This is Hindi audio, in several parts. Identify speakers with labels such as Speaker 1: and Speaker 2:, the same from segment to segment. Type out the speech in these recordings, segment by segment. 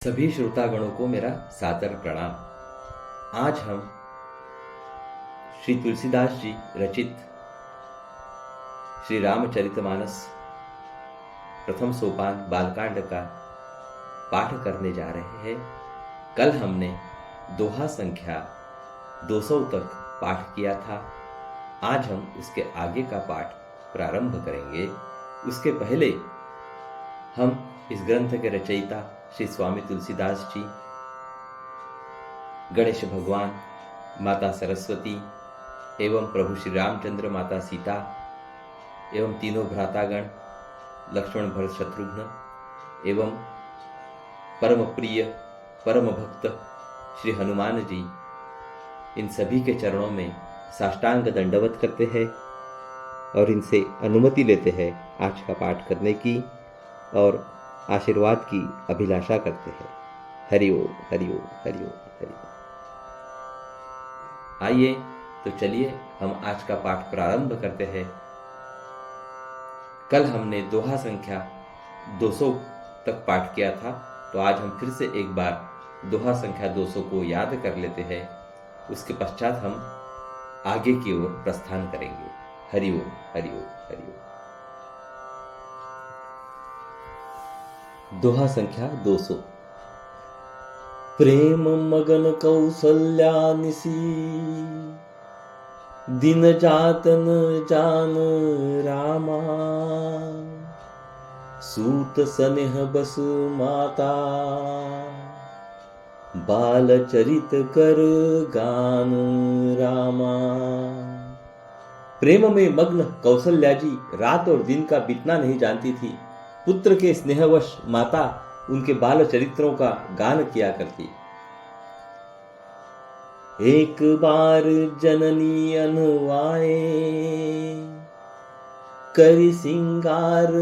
Speaker 1: सभी श्रोतागणों को मेरा सादर प्रणाम। आज हम श्री तुलसीदास जी रचित श्री रामचरितमानस प्रथम सोपान बालकांड का पाठ करने जा रहे हैं। कल हमने दोहा संख्या 200 तक पाठ किया था। आज हम उसके आगे का पाठ प्रारंभ करेंगे। उसके पहले हम इस ग्रंथ के रचयिता श्री स्वामी तुलसीदास जी, गणेश भगवान, माता सरस्वती एवं प्रभु श्री रामचंद्र, माता सीता एवं तीनों भ्रातागण लक्ष्मण भरत शत्रुघ्न एवं परम प्रिय परम भक्त श्री हनुमान जी, इन सभी के चरणों में साष्टांग दंडवत करते हैं और इनसे अनुमति लेते हैं आज का पाठ करने की और आशीर्वाद की अभिलाषा करते हैं। हरि ओम हरि ओम हरि ओम हरि ओम। आइए तो चलिए हम आज का पाठ प्रारंभ करते हैं। कल हमने दोहा संख्या 200 तक पाठ किया था, तो आज हम फिर से एक बार दोहा संख्या 200 को याद कर लेते हैं। उसके पश्चात हम आगे की ओर प्रस्थान करेंगे। हरि ओम हरि ओम हरि ओम। दोहा संख्या 200। प्रेम मगन कौसल्या निसी, दिन जातन जान रामा, सूत सनेह बस माता, बाल चरित कर गान रामा। प्रेम में मग्न कौसल्या जी रात और दिन का बीतना नहीं जानती थी। पुत्र के स्नेहवश माता उनके बाल चरित्रों का गान किया करती। एक बार जननी अनुआए, करि सिंगार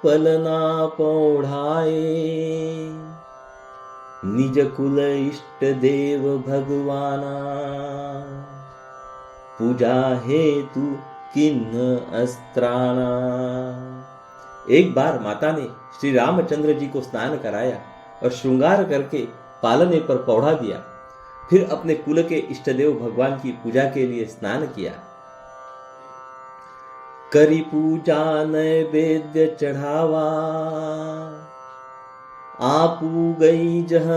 Speaker 1: पलना पौढ़ाए, निज कुल इष्ट देव भगवाना, पूजा हेतु किन्न अस्त्राना। एक बार माता ने श्री रामचंद्र जी को स्नान कराया और श्रृंगार करके पालने पर पौढ़ा दिया। फिर अपने कुल के इष्टदेव भगवान की पूजा के लिए स्नान किया। करी पूजा नैवेद्य चढ़ावा, आपू गई जह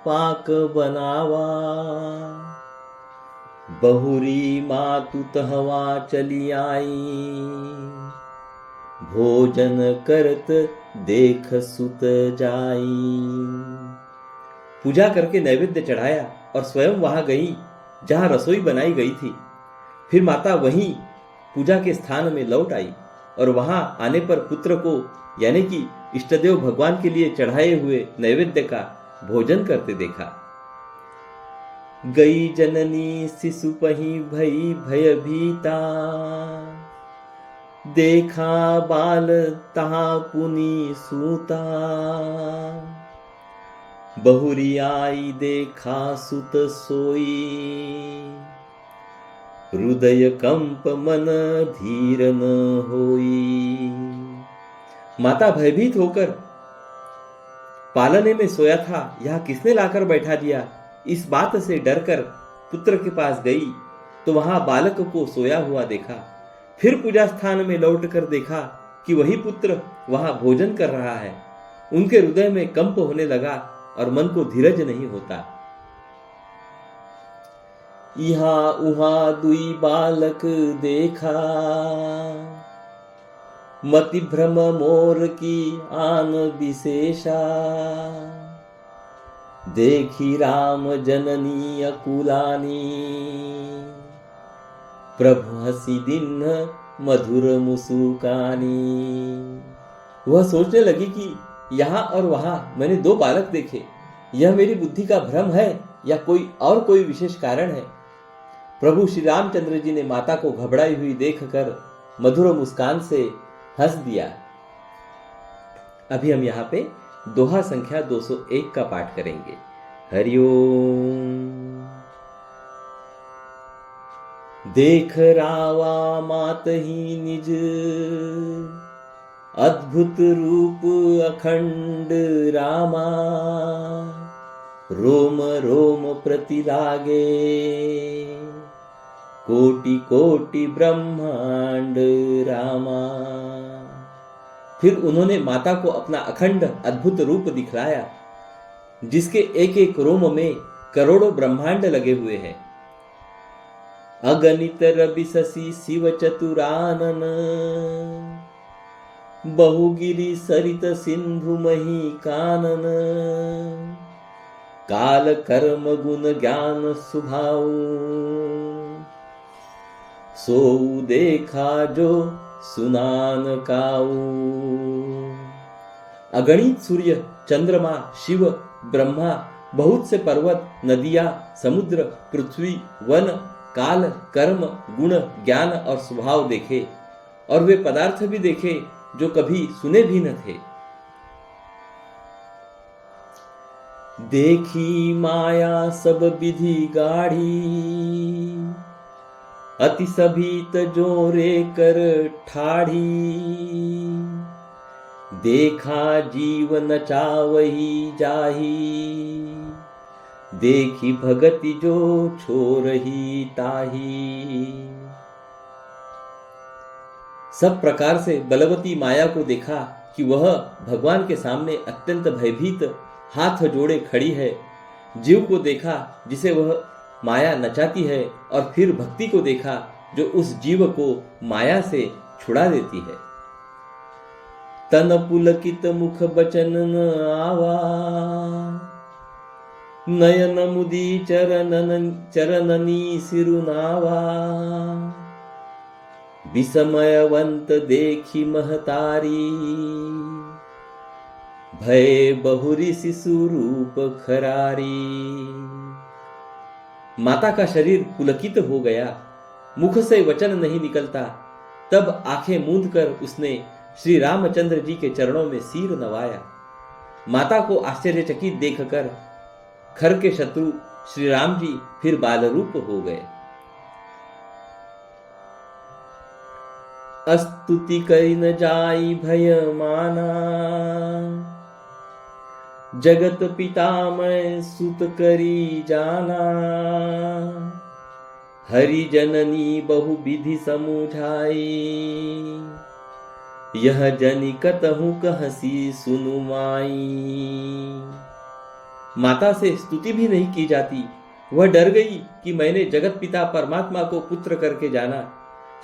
Speaker 1: पाक बनावा, बहुरी मातु तहवा चली आई, भोजन करत देख सुत जाई। पूजा करके नैवेद्य चढ़ाया और स्वयं वहां गई जहां रसोई बनाई गई थी। फिर माता वहीं पूजा के स्थान में लौट आई और वहां आने पर पुत्र को यानी कि इष्टदेव भगवान के लिए चढ़ाए हुए नैवेद्य का भोजन करते देखा। गई जननी शिशु पही भई भयभीता, देखा बाल तहाँ पुनि सूता, बहुरी आई देखा सुत सोई, हृदय कंप मन धीर न होई। माता भयभीत होकर पालने में सोया था, यह किसने लाकर बैठा दिया, इस बात से डरकर पुत्र के पास गई तो वहां बालक को सोया हुआ देखा। फिर पूजा स्थान में लौटकर देखा कि वही पुत्र वहां भोजन कर रहा है। उनके हृदय में कंप होने लगा और मन को धीरज नहीं होता। यहाँ उहाँ दुई बालक देखा, मति भ्रम मोर की आन विशेषा, देखी राम जननी अकुलानी, प्रभु हसी दिन मधुर मुसुकानी। वह सोचने लगी कि यहां और वहां मैंने दो बालक देखे, यह मेरी बुद्धि का भ्रम है या कोई विशेष कारण है। प्रभु श्री रामचंद्र जी ने माता को घबराई हुई देखकर मधुर मुस्कान से हंस दिया। अभी हम यहाँ पे दोहा संख्या 201 का पाठ करेंगे। हरि ओम। देख रावा मात ही निज, अद्भुत रूप अखंड रामा, रोम रोम प्रति लागे, कोटि कोटि ब्रह्मांड रामा। फिर उन्होंने माता को अपना अखंड अद्भुत रूप दिखलाया, जिसके एक एक रोम में करोड़ों ब्रह्मांड लगे हुए हैं। अगणित रवि शशि शिव चतुरानन, बहुगिरि सरित सिंधु मही कानन। काल कर्म गुण ज्ञान सुभाऊ, सोऊ देखा जो सुनान काऊ। अगणित सूर्य, चंद्रमा, शिव, ब्रह्मा, बहुत से पर्वत, नदियां, समुद्र, पृथ्वी, वन, काल, कर्म, गुण, ज्ञान और स्वभाव देखे, और वे पदार्थ भी देखे जो कभी सुने भी न थे। देखी माया सब विधि गाढ़ी, अति सभीत जोरे कर ठाढ़ी। देखा जीव नचावही जाही, देखी भगति जो छोरही ताही। सब प्रकार से बलवती माया को देखा कि वह भगवान के सामने अत्यंत भयभीत हाथ जोड़े खड़ी है। जीव को देखा जिसे वह माया नचाती है, और फिर भक्ति को देखा जो उस जीव को माया से छुड़ा देती है। तन पुलकित मुख बचन न आवा, नयन मुदी चरणनी सिरुनावा। विस्मयवंत देखी महतारी, भय बहुरी शिशु रूप खरारी। माता का शरीर पुलकित हो गया, मुख से वचन नहीं निकलता। तब आंखें मूंद कर उसने श्री रामचंद्र जी के चरणों में सिर नवाया। माता को आश्चर्यचकित देखकर खर के शत्रु श्री राम जी फिर बाल रूप हो गए। अस्तुति करि न जाई भय माना, जगत पिता मैं सुत करी जाना। हरि जननी बहु विधि समुझाई, यह जनि कतहु कहसी सुनु माई। माता से स्तुति भी नहीं की जाती। वह डर गई कि मैंने जगत पिता परमात्मा को पुत्र करके जाना।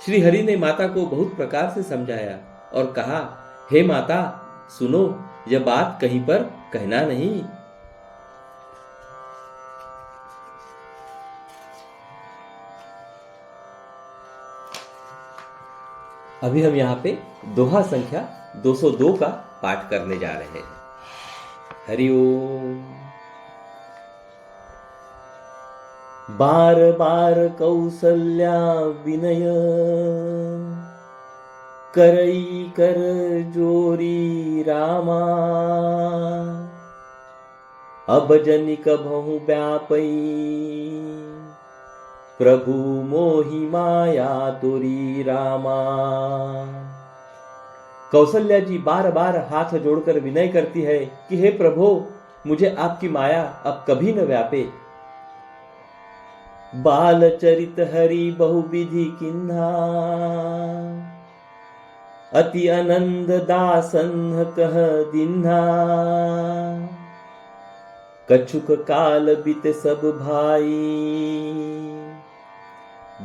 Speaker 1: श्री हरि ने माता को बहुत प्रकार से समझाया और कहा, हे माता सुनो, यह बात कहीं पर कहना नहीं। अभी हम यहाँ पे दोहा संख्या 202 का पाठ करने जा रहे हैं। हरि ओम। बार बार कौसल्या विनय, करई कर जोरी रामा। अब जनि कभहु व्यापई, प्रभु मोहि माया तोरी रामा। कौसल्या जी बार बार हाथ जोड़कर विनय करती है कि हे प्रभु, मुझे आपकी माया अब कभी न व्यापे। बाल चरित हरि बहु विधि किन्हा, अति आनंद दासन कह दिन्हा। कछुक काल बीत सब भाई,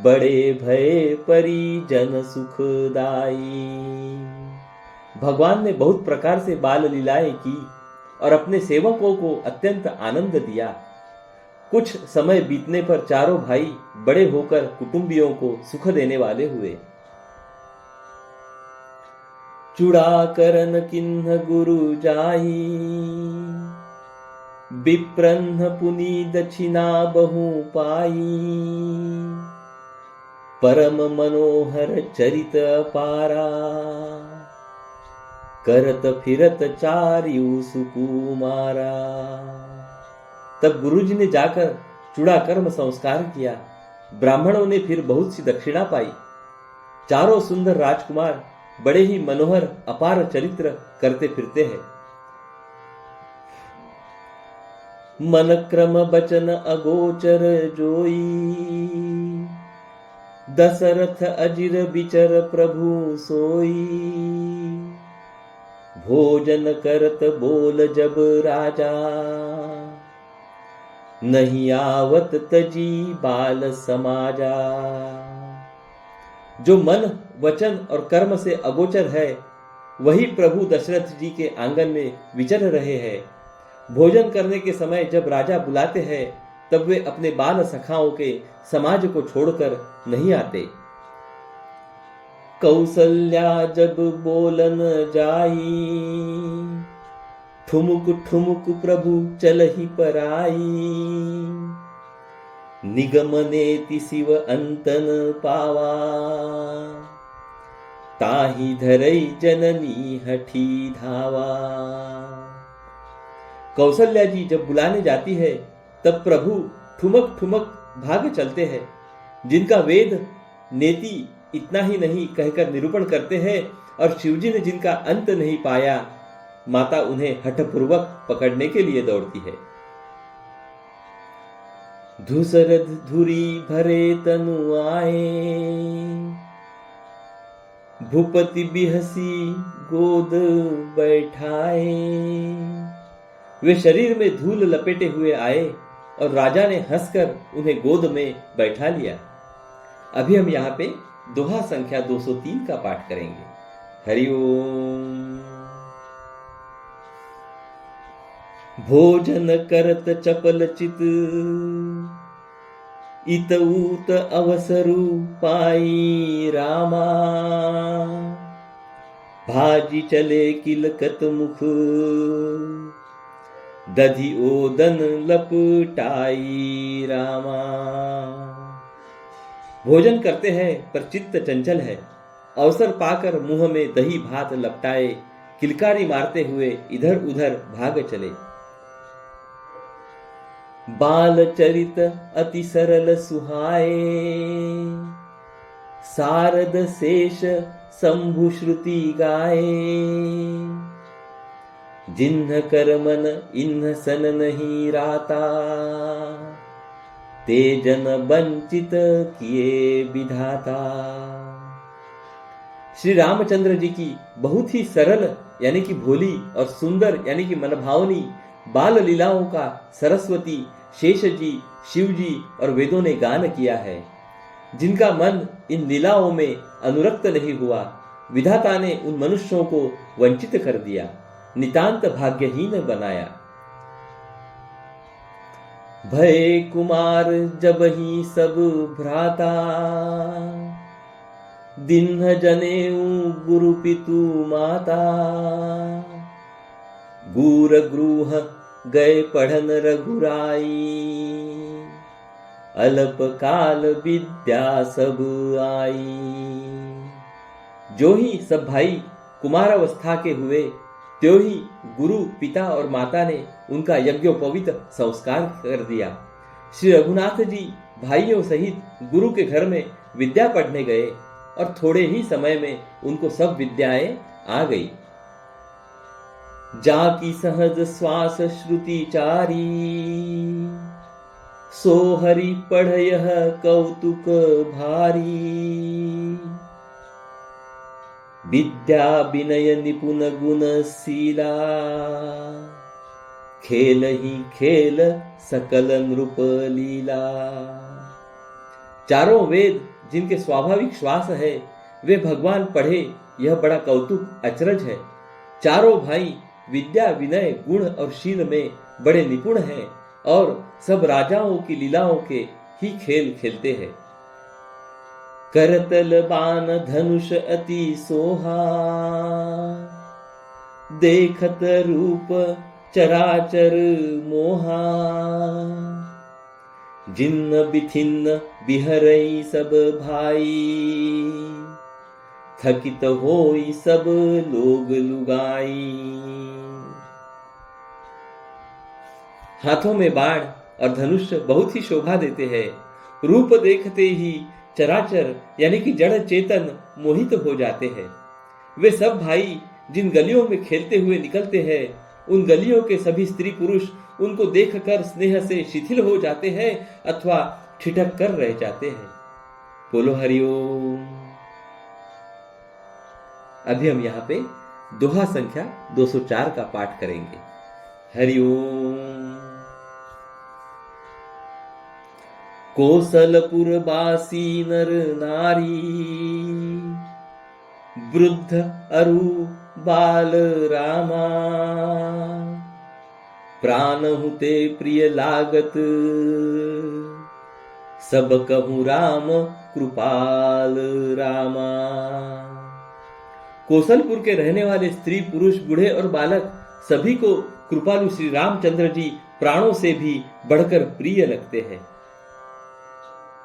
Speaker 1: बड़े भय परिजन सुखदाई। भगवान ने बहुत प्रकार से बाल लीलाएं की और अपने सेवकों को अत्यंत आनंद दिया। कुछ समय बीतने पर चारों भाई बड़े होकर कुटुंबियों को सुख देने वाले हुए। चूड़ा करन किन्ह गुरु जाई, विप्रन्ह पुनि दक्षिणा बहु पाई। परम मनोहर चरित पारा, करत फिरत चार्यु सुकुमारा। तब गुरुजी ने जाकर चूड़ा कर्म संस्कार किया। ब्राह्मणों ने फिर बहुत सी दक्षिणा पाई। चारों सुंदर राजकुमार बड़े ही मनोहर अपार चरित्र करते फिरते हैं। मन क्रम बचन अगोचर जोई, दशरथ अजिर बिचर प्रभु सोई। भोजन करत बोल जब राजा, नहीं आवत तजी बाल समाजा। जो मन वचन और कर्म से अगोचर है, वही प्रभु दशरथ जी के आंगन में विचर रहे हैं। भोजन करने के समय जब राजा बुलाते हैं, तब वे अपने बाल सखाओं के समाज को छोड़कर नहीं आते। कौसल्या जब बोलन जाई, ठुमुक ठुमुक प्रभु चलहि पराई। निगमनेति शिव अंतन पावा, ताहि धरई जननी हठी धावा। कौशल्या जी जब बुलाने जाती है, तब प्रभु ठुमक ठुमक भाग चलते हैं। जिनका वेद नेति इतना ही नहीं कहकर निरूपण करते हैं, और शिवजी ने जिनका अंत नहीं पाया, माता उन्हें हठपूर्वक पकड़ने के लिए दौड़ती है। धूसर धुरी भरे तनु आए, भूपति बिहसी गोद बैठाए। वे शरीर में धूल लपेटे हुए आए और राजा ने हंसकर उन्हें गोद में बैठा लिया। अभी हम यहाँ पे दोहा संख्या 203 का पाठ करेंगे। हरिओम। भोजन करत चपल चित, इत ऊत अवसरु पाई रामा। भाजी चले किलकत मुख, दधि ओदन लपटाई रामा। भोजन करते हैं पर चित्त चंचल है। अवसर पाकर मुंह में दही भात लपटाए, किलकारी मारते हुए इधर उधर भाग चले। बाल चरित अति सरल सुहाए, सारद शेष शंभु श्रुति गाए। जिन्ह कर मन इन्ह सन नहीं राता, ते जन वंचित किए विधाता। श्री रामचंद्र जी की बहुत ही सरल यानी कि भोली और सुंदर यानी कि मनभावनी बाल लीलाओं का सरस्वती, शेष जी, शिव जी और वेदों ने गान किया है। जिनका मन इन लीलाओं में अनुरक्त नहीं हुआ, विधाता ने उन मनुष्यों को वंचित कर दिया, नितांत भाग्यहीन बनाया। भय कुमार जब ही सब भ्राता, दिन जनेऊ गुरु पितु माता। गुर गृह गए पढ़न रघुराई, अल्प काल विद्या सब आई। जो ही सब भाई कुमारावस्था के हुए, त्यों ही गुरु पिता और माता ने उनका यज्ञोपवीत संस्कार कर दिया। श्री रघुनाथ जी भाइयों सहित गुरु के घर में विद्या पढ़ने गए और थोड़े ही समय में उनको सब विद्याएं आ गई। जाकी सहज श्वास श्रुति चारी, सो हरि पढ़यह कौतुक भारी। विद्या विनय निपुण गुण शीला, खेल ही खेल सकल नृप लीला। चारों वेद जिनके स्वाभाविक श्वास है, वे भगवान पढ़े, यह बड़ा कौतुक अचरज है। चारों भाई विद्या विनय गुण और शील में बड़े निपुण हैं और सब राजाओं की लीलाओं के ही खेल खेलते हैं। करतल बाण धनुष अति सोहा, देखत रूप चराचर मोहा। जिन्न बिथिन्न बिहरई सब भाई, थकित होई सब लोग लुगाई। हाथों में बाण और धनुष बहुत ही शोभा देते हैं। रूप देखते ही चराचर यानी कि जड़ चेतन मोहित हो जाते हैं। वे सब भाई जिन गलियों में खेलते हुए निकलते हैं, उन गलियों के सभी स्त्री पुरुष उनको देखकर स्नेह से शिथिल हो जाते हैं अथवा ठिठक कर रह जाते हैं। बोलो हरिओम। अभी हम यहाँ पे दोहा संख्या 204 का पाठ करेंगे। हरिओम। कोसलपुरवासी नर नारी, वृद्ध अरु बाल रामा, प्राण हुते प्रिय लागत, सब कहूँ राम कृपाल रामा। कोसलपुर के रहने वाले स्त्री पुरुष बूढ़े और बालक सभी को कृपालु श्री रामचंद्र जी प्राणों से भी बढ़कर प्रिय लगते हैं।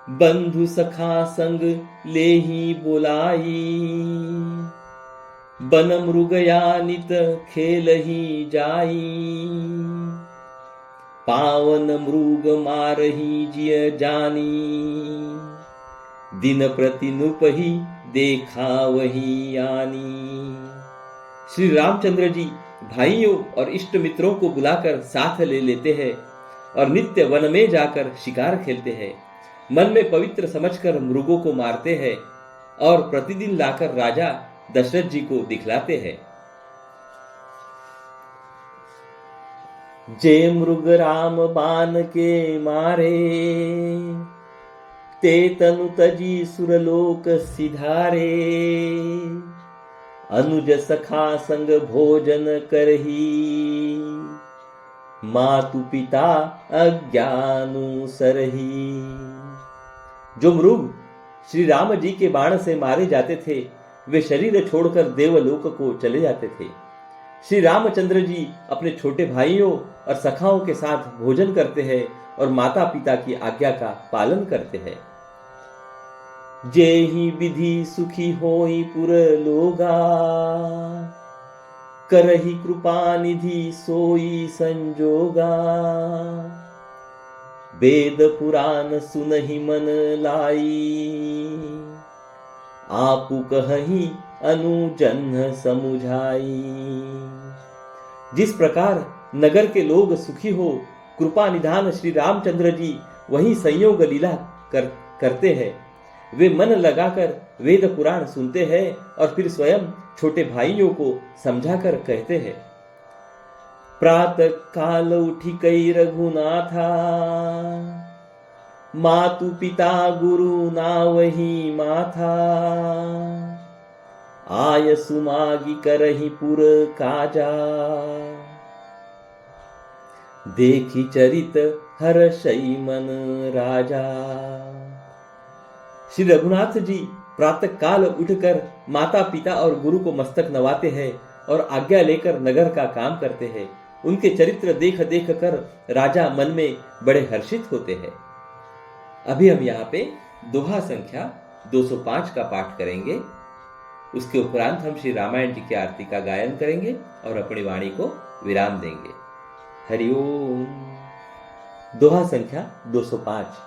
Speaker 1: बंधु सखा संग लेही बोलाई, बन मृगयानित खेलही जाई, पावन मृग मारही जिय जानी, दिन प्रति नुपही देखा वही आनी। श्री रामचंद्र जी भाइयों और इष्ट मित्रों को बुलाकर साथ ले लेते हैं और नित्य वन में जाकर शिकार खेलते हैं। मन में पवित्र समझकर मृगों को मारते हैं और प्रतिदिन लाकर राजा दशरथ जी को दिखलाते हैं। जे मृग राम बाण के मारे, ते तनु तजी सुरलोक सिधारे, अनुज सखा संग भोजन करही, मातु पिता अज्ञानु सरही। जो मृग श्री राम जी के बाण से मारे जाते थे वे शरीर छोड़कर देवलोक को चले जाते थे। श्री रामचंद्र जी अपने छोटे भाइयों और सखाओं के साथ भोजन करते हैं और माता पिता की आज्ञा का पालन करते हैं। जेहि विधि सुखी होई पुर लोगा, करही कृपा निधि सोई संजोगा, वेद पुराण सुनहि मन लाई, आपु कहही अनुजन समुझाई। जिस प्रकार नगर के लोग सुखी हो कृपा निधान श्री रामचंद्र जी वही संयोग लीला करते हैं। वे मन लगाकर वेद पुराण सुनते हैं और फिर स्वयं छोटे भाइयों को समझाकर कहते हैं। प्रातः काल उठी कई रघुनाथा, मातु पिता गुरु नावही माथा, आय सुमागी करही पुर काजा, देखी चरित हर्षई मन राजा। श्री रघुनाथ जी प्रातः काल उठकर माता पिता और गुरु को मस्तक नवाते हैं और आज्ञा लेकर नगर का काम करते हैं। उनके चरित्र देख देख कर राजा मन में बड़े हर्षित होते हैं। अभी हम यहाँ पे दोहा संख्या 205 का पाठ करेंगे। उसके उपरांत हम श्री रामायण जी की आरती का गायन करेंगे और अपनी वाणी को विराम देंगे। हरिओम। दोहा संख्या 205।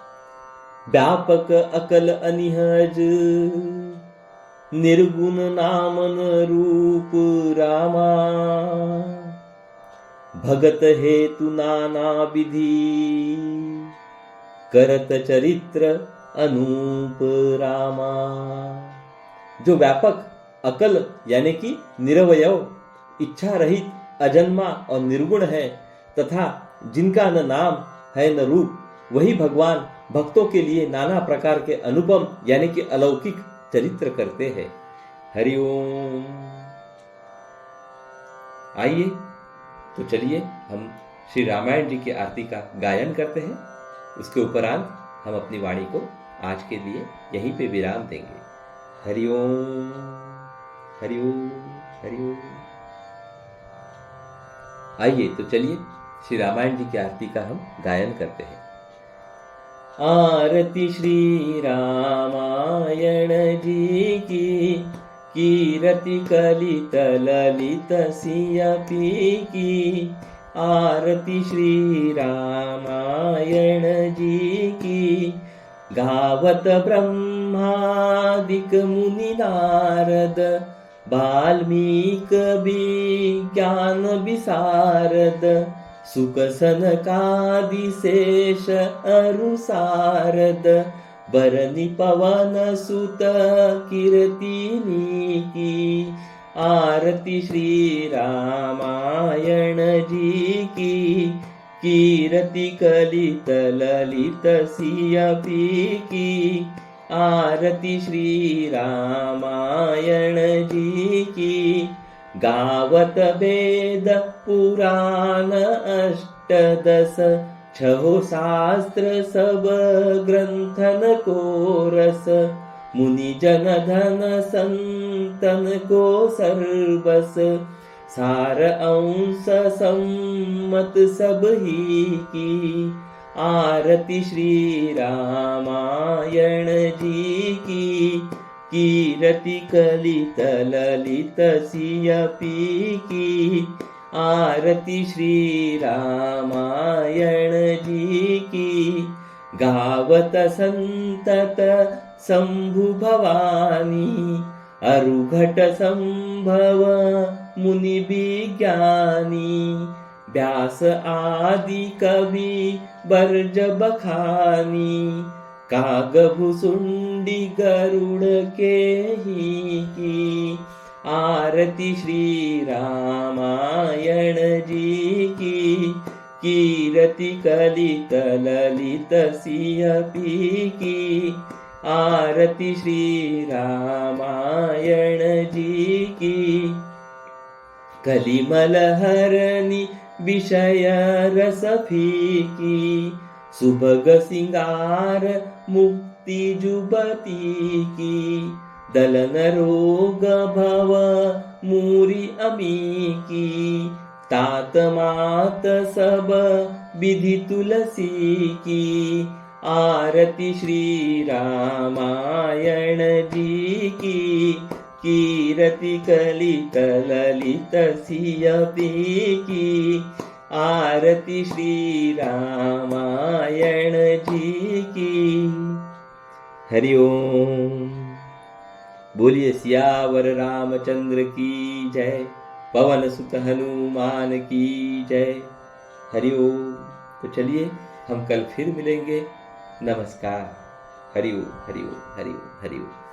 Speaker 1: व्यापक अकल अनिहज, निर्गुण नामन रूप रामा, भगत हेतु नाना विधि, करत चरित्र अनूप रामा। जो व्यापक अकल यानी कि निरवयव, इच्छा रहित, अजन्मा और निर्गुण है तथा जिनका न नाम है न रूप, वही भगवान भक्तों के लिए नाना प्रकार के अनुपम यानी कि अलौकिक चरित्र करते हैं। हरिओम। आइए तो चलिए हम श्री रामायण जी की आरती का गायन करते हैं। उसके उपरांत हम अपनी वाणी को आज के लिए यहीं पे विराम देंगे। हरिओम हरिओम हरिओम। आइए तो चलिए श्री रामायण जी की आरती का हम गायन करते हैं। आरती श्री रामायण जी की, कीरति कलित ललित सियपी की। आरती श्री रामायण जी की, गावत ब्रह्मादिक मुनि नारद, वाल्मीक ज्ञान विशारद सुख सनकादिशेष अरुसारद बरनि पवन सुत कीर्तिनी की आरती श्री रामायण जी की कीर्ति कलित ललित सियपी की आरती श्री रामायण जी की गावत वेद पुराण अष्टदश छहो शास्त्र सब ग्रंथन को रस मुनि जन धन संतन को सर्वस सार अंश सम्मत सब ही की आरती श्री रामायण जी की कीर्ति कलित ललित सियपी की आरती श्री रामायण जी की गावत संतत शंभु भवानी अरुघट संभव मुनि विज्ञानी व्यास आदि कवि बर्ज बखानी काग भुसुंडी गरुड़ के ही की आरती श्री रामायण जी की कीर्ति कलित ललित सियपी की आरती श्री रामायण जी की कलिमल हरनि विषय रस फीकी सुभग सिंगार मुक्ति जुबती की दलन रोग भव मूरी अमी की तात मात सब विधि तुलसी की आरती श्री रामायण जी की कीर्ति कलित ललित सियपी की आरती श्री रामायण जी की। हरि ओम। बोलिए सियावर रामचंद्र की जय, पवन सुत हनुमान की जय। हरि ओम। तो चलिए हम कल फिर मिलेंगे। नमस्कार। हरि ओम हरि ओम हरि ओम हरि ओम।